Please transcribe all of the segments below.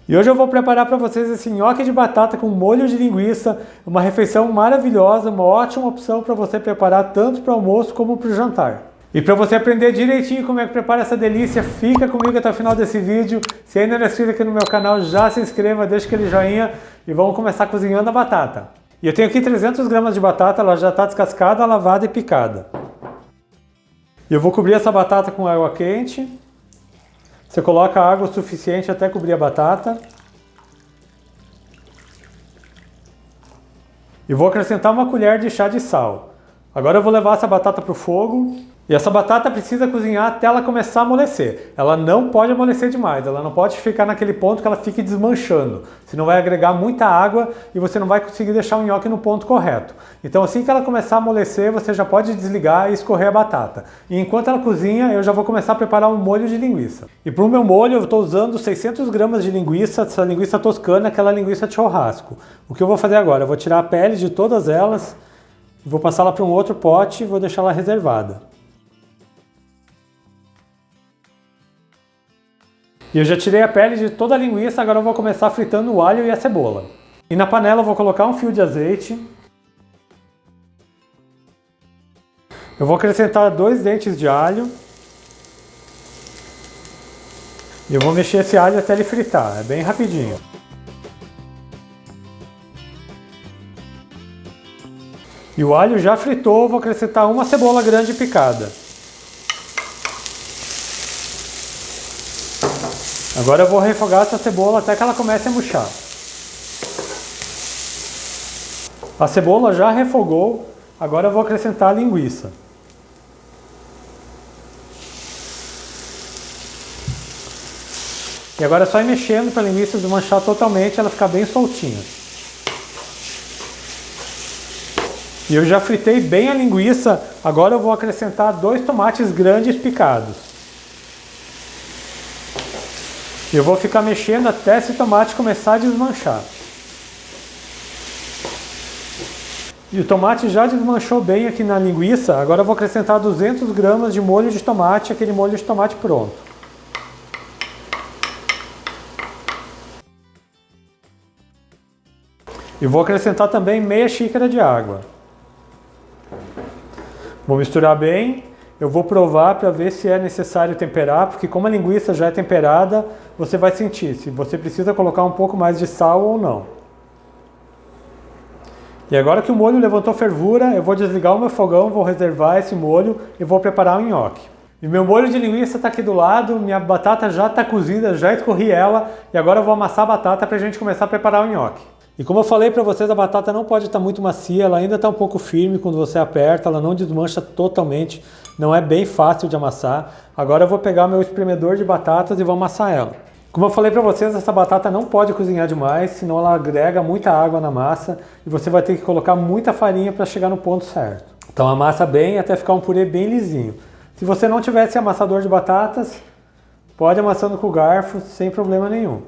E hoje eu vou preparar para vocês esse nhoque de batata com molho de linguiça, uma refeição maravilhosa, uma ótima opção para você preparar tanto para o almoço como para o jantar. E para você aprender direitinho como é que prepara essa delícia, fica comigo até o final desse vídeo. Se ainda não é inscrito aqui no meu canal, já se inscreva, deixa aquele joinha e vamos começar cozinhando a batata. E eu tenho aqui 300 gramas de batata, ela já está descascada, lavada e picada. E eu vou cobrir essa batata com água quente. Você coloca água o suficiente até cobrir a batata. E vou acrescentar uma colher de chá de sal. Agora eu vou levar essa batata para o fogo. E essa batata precisa cozinhar até ela começar a amolecer. Ela não pode amolecer demais, ela não pode ficar naquele ponto que ela fique desmanchando. Senão vai agregar muita água e você não vai conseguir deixar o nhoque no ponto correto. Então assim que ela começar a amolecer, você já pode desligar e escorrer a batata. E enquanto ela cozinha, eu já vou começar a preparar um molho de linguiça. E para o meu molho eu estou usando 600 gramas de linguiça, essa linguiça toscana, aquela linguiça de churrasco. O que eu vou fazer agora? Eu vou tirar a pele de todas elas, vou passá-la para um outro pote e vou deixá-la reservada. E eu já tirei a pele de toda a linguiça, agora eu vou começar fritando o alho e a cebola. E na panela eu vou colocar um fio de azeite. Eu vou acrescentar 2 dentes de alho. E eu vou mexer esse alho até ele fritar, é bem rapidinho. E o alho já fritou, eu vou acrescentar uma cebola grande picada. Agora eu vou refogar essa cebola até que ela comece a murchar. A cebola já refogou, agora eu vou acrescentar a linguiça. E agora é só ir mexendo para a linguiça desmanchar totalmente, ela ficar bem soltinha. E eu já fritei bem a linguiça, agora eu vou acrescentar 2 tomates grandes picados. Eu vou ficar mexendo até esse tomate começar a desmanchar. E o tomate já desmanchou bem aqui na linguiça, agora eu vou acrescentar 200 gramas de molho de tomate, aquele molho de tomate pronto. E vou acrescentar também meia xícara de água. Vou misturar bem. Eu vou provar para ver se é necessário temperar, porque como a linguiça já é temperada, você vai sentir se você precisa colocar um pouco mais de sal ou não. E agora que o molho levantou fervura, eu vou desligar o meu fogão, vou reservar esse molho e vou preparar o nhoque. E meu molho de linguiça está aqui do lado, minha batata já está cozida, já escorri ela, e agora eu vou amassar a batata para a gente começar a preparar o nhoque. E como eu falei para vocês, a batata não pode estar muito macia, ela ainda está um pouco firme quando você aperta, ela não desmancha totalmente, não é bem fácil de amassar. Agora eu vou pegar meu espremedor de batatas e vou amassar ela. Como eu falei para vocês, essa batata não pode cozinhar demais, senão ela agrega muita água na massa e você vai ter que colocar muita farinha para chegar no ponto certo. Então amassa bem até ficar um purê bem lisinho. Se você não tivesse amassador de batatas, pode amassando com o garfo sem problema nenhum.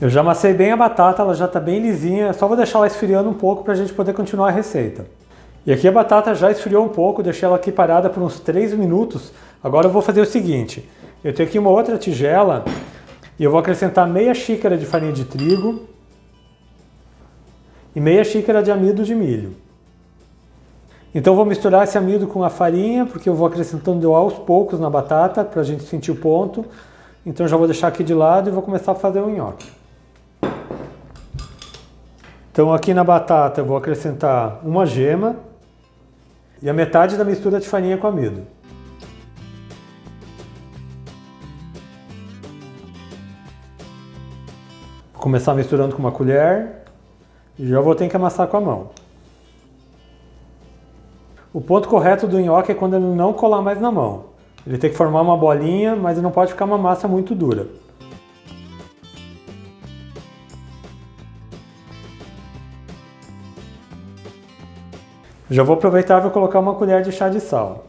Eu já amassei bem a batata, ela já está bem lisinha, só vou deixar ela esfriando um pouco para a gente poder continuar a receita. E aqui a batata já esfriou um pouco, deixei ela aqui parada por uns 3 minutos. Agora eu vou fazer o seguinte, eu tenho aqui uma outra tigela e eu vou acrescentar meia xícara de farinha de trigo e meia xícara de amido de milho. Então eu vou misturar esse amido com a farinha, porque eu vou acrescentando aos poucos na batata para a gente sentir o ponto. Então eu já vou deixar aqui de lado e vou começar a fazer o nhoque. Então aqui na batata eu vou acrescentar uma gema e a metade da mistura de farinha com amido. Vou começar misturando com uma colher e já vou ter que amassar com a mão. O ponto correto do nhoque é quando ele não colar mais na mão. Ele tem que formar uma bolinha, mas ele não pode ficar uma massa muito dura. Já vou aproveitar e vou colocar uma colher de chá de sal.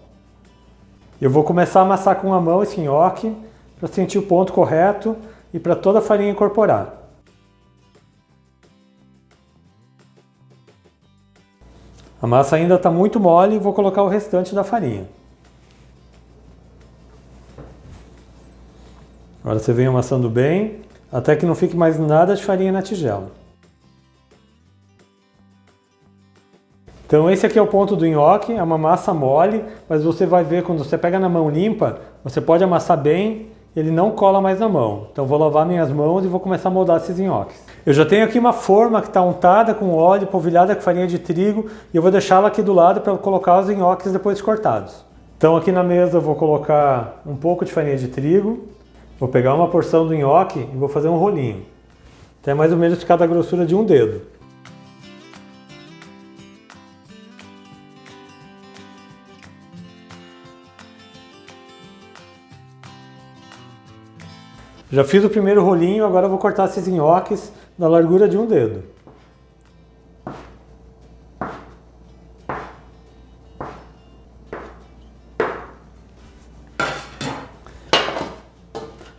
Eu vou começar a amassar com a mão esse nhoque para sentir o ponto correto e para toda a farinha incorporar. A massa ainda está muito mole e vou colocar o restante da farinha. Agora você vem amassando bem. até que não fique mais nada de farinha na tigela. Então esse aqui é o ponto do nhoque, é uma massa mole, mas você vai ver quando você pega na mão limpa, você pode amassar bem, ele não cola mais na mão. Então vou lavar minhas mãos e vou começar a moldar esses nhoques. Eu já tenho aqui uma forma que está untada com óleo, polvilhada com farinha de trigo, e eu vou deixá-la aqui do lado para colocar os nhoques depois cortados. Então aqui na mesa eu vou colocar um pouco de farinha de trigo, vou pegar uma porção do nhoque e vou fazer um rolinho, até mais ou menos ficar da grossura de um dedo. Já fiz o primeiro rolinho, agora eu vou cortar esses nhoques na largura de um dedo.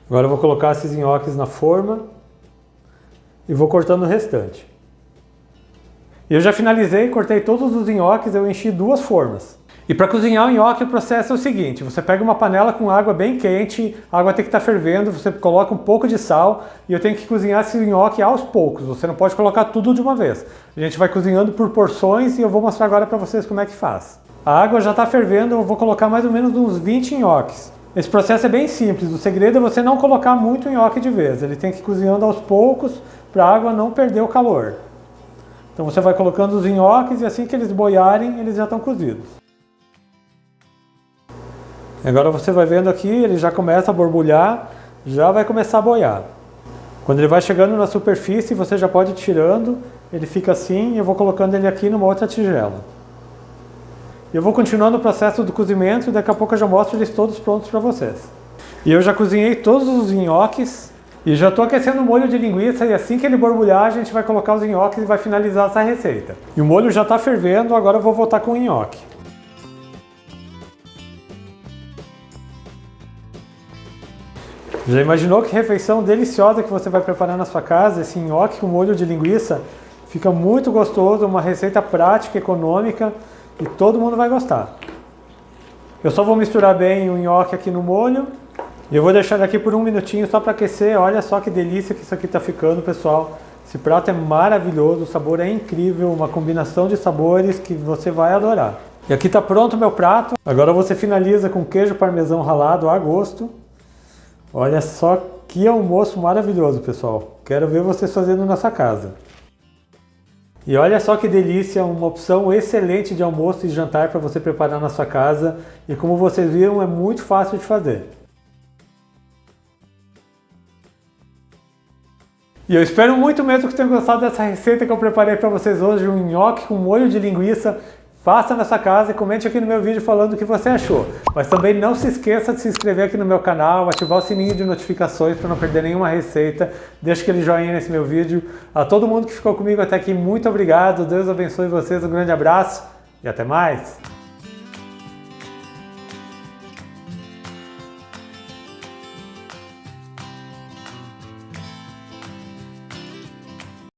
Agora eu vou colocar esses nhoques na forma e vou cortando o restante. Eu já finalizei, cortei todos os nhoques, eu enchi 2 formas. E para cozinhar o nhoque, o processo é o seguinte: você pega uma panela com água bem quente, a água tem que estar fervendo, você coloca um pouco de sal e eu tenho que cozinhar esse nhoque aos poucos, você não pode colocar tudo de uma vez. A gente vai cozinhando por porções e eu vou mostrar agora para vocês como é que faz. A água já está fervendo, eu vou colocar mais ou menos uns 20 nhoques. Esse processo é bem simples, o segredo é você não colocar muito nhoque de vez, ele tem que ir cozinhando aos poucos para a água não perder o calor. Então você vai colocando os nhoques e assim que eles boiarem, eles já estão cozidos. Agora você vai vendo aqui, ele já começa a borbulhar, já vai começar a boiar. Quando ele vai chegando na superfície, você já pode ir tirando, ele fica assim e eu vou colocando ele aqui numa outra tigela. Eu vou continuando o processo do cozimento e daqui a pouco eu já mostro eles todos prontos para vocês. E eu já cozinhei todos os nhoques e já estou aquecendo o molho de linguiça e assim que ele borbulhar a gente vai colocar os nhoques e vai finalizar essa receita. E o molho já está fervendo, agora eu vou voltar com o nhoque. Já imaginou que refeição deliciosa que você vai preparar na sua casa? Esse nhoque com molho de linguiça fica muito gostoso, uma receita prática, econômica e todo mundo vai gostar. Eu só vou misturar bem o nhoque aqui no molho e eu vou deixar ele aqui por 1 minutinho só para aquecer. Olha só que delícia que isso aqui está ficando, pessoal. Esse prato é maravilhoso, o sabor é incrível, uma combinação de sabores que você vai adorar. E aqui está pronto o meu prato. Agora você finaliza com queijo parmesão ralado a gosto. Olha só que almoço maravilhoso, pessoal. Quero ver vocês fazendo na sua casa. E olha só que delícia, uma opção excelente de almoço e jantar para você preparar na sua casa. E como vocês viram, é muito fácil de fazer. E eu espero muito mesmo que tenham gostado dessa receita que eu preparei para vocês hoje, um nhoque com molho de linguiça. Faça na sua casa e comente aqui no meu vídeo falando o que você achou. Mas também não se esqueça de se inscrever aqui no meu canal, ativar o sininho de notificações para não perder nenhuma receita. Deixa aquele joinha nesse meu vídeo. A todo mundo que ficou comigo até aqui, muito obrigado. Deus abençoe vocês, um grande abraço e até mais.